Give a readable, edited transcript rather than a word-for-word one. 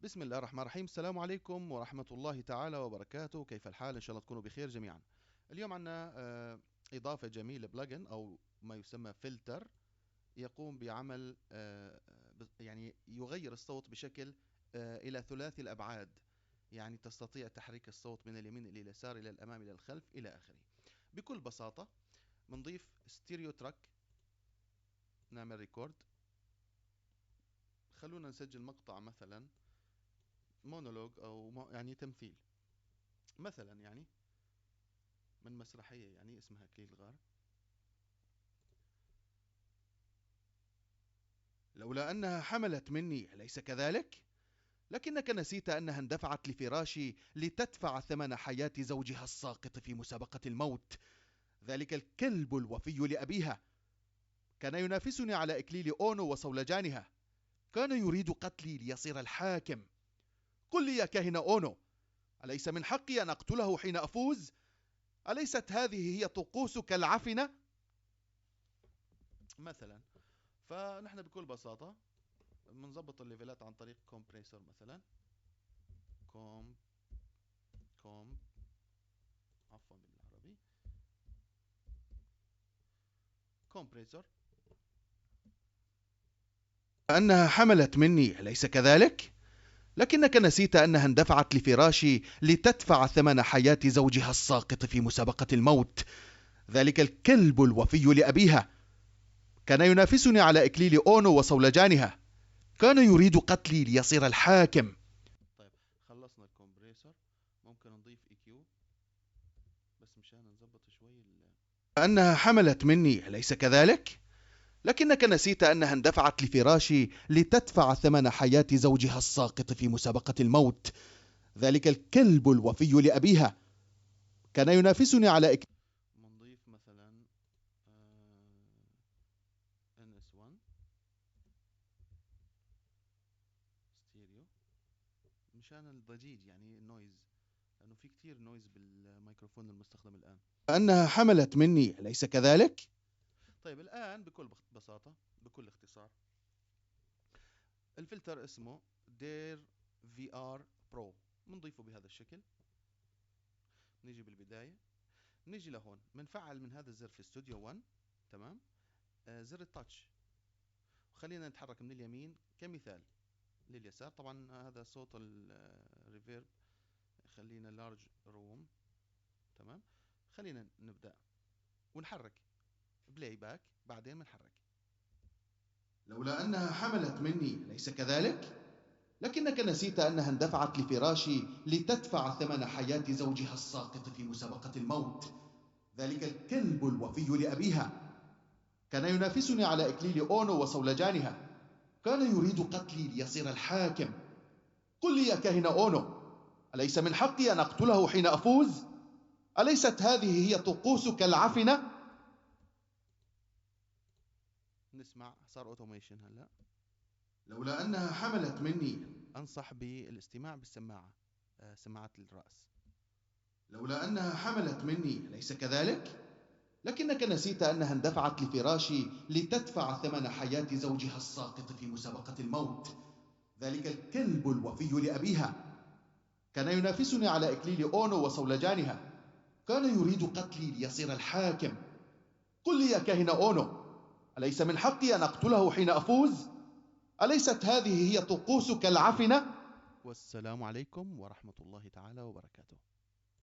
بسم الله الرحمن الرحيم. السلام عليكم ورحمة الله تعالى وبركاته. كيف الحال؟ إن شاء الله تكونوا بخير جميعا. اليوم عندنا إضافة جميلة، بلجن أو ما يسمى فلتر، يقوم بعمل يعني يغير الصوت بشكل إلى ثلاثي الأبعاد. يعني تستطيع تحريك الصوت من اليمين إلى اليسار، إلى الأمام إلى الخلف إلى آخره. بكل بساطة بنضيف ستيريو تراك، نعمل ريكورد. خلونا نسجل مقطع مثلا مونولوج أو يعني تمثيل مثلا، يعني من مسرحية يعني اسمها أكليل الغار. لولا أنها حملت مني، أليس كذلك؟ لكنك نسيت أنها اندفعت لفراشي لتدفع ثمن حياة زوجها الساقط في مسابقة الموت. ذلك الكلب الوفي لأبيها كان ينافسني على إكليل أونو وصولجانها. كان يريد قتلي ليصير الحاكم. قل لي يا كاهن أونو، أليس من حقي أن أقتله حين أفوز؟ أليست هذه هي طقوسك العفنة؟ مثلا. فنحن بكل بساطة بنظبط الليفلات عن طريق كومبريسور مثلا. كوم كوم عفوا بالعربي، كومبريسور. أنها حملت مني، أليس كذلك؟ لكنك نسيت أنها اندفعت لفراشي لتدفع ثمن حياة زوجها الساقط في مسابقة الموت. ذلك الكلب الوفي لأبيها كان ينافسني على إكليل أونو وصولجانها. كان يريد قتلي ليصير الحاكم. طيب، خلصنا الكمبريسور. ممكن نضيف اي كيو بس مشان نظبط شوي أنها حملت مني، أليس كذلك؟ لكنك نسيت أنها اندفعت لفراشي لتدفع ثمن حياة زوجها الساقط في مسابقة الموت. ذلك الكلب الوفي لأبيها كان ينافسني على نضيف مثلا NS1 ستيريو مشان الضجيج، يعني النويز، لأنه في كتير نويز بالميكروفون المستخدم الآن. أنها حملت مني، أليس كذلك؟ طيب، الآن بكل بساطة، بكل اختصار، الفلتر اسمه دير في ار برو. بنضيفه بهذا الشكل. نيجي بالبداية، نيجي لهون، بنفعل من هذا الزر في استوديو 1. تمام. زر التاتش، وخلينا نتحرك من اليمين كمثال لليسار. طبعا هذا صوت الريفيرب. خلينا لارج روم. تمام. خلينا نبدأ ونحرك بلاي باك، بعدين بنحرك. لولا أنها حملت مني، أليس كذلك؟ لكنك نسيت أنها اندفعت لفراشي لتدفع ثمن حياة زوجها الساقط في مسابقة الموت. ذلك الكلب الوفي لأبيها كان ينافسني على إكليل أونو وصولجانها. كان يريد قتلي ليصير الحاكم. قل لي يا كاهن أونو، أليس من حقي أن أقتله حين أفوز؟ أليست هذه هي طقوسك العفنة؟ نسمع، صار أوتوميشن هلأ. لولا أنها حملت مني، أنصح بالاستماع بالسماعة، سماعة الرأس. لولا أنها حملت مني، أليس كذلك؟ لكنك نسيت أنها اندفعت لفراشي لتدفع ثمن حياة زوجها الساقط في مسابقة الموت. ذلك الكلب الوفي لأبيها كان ينافسني على إكليل أونو وصولجانها. كان يريد قتلي ليصير الحاكم. قل لي يا كاهن أونو، أليس من حقي أن أقتله حين أفوز؟ أليست هذه هي طقوسك العفنة؟ والسلام عليكم ورحمة الله تعالى وبركاته.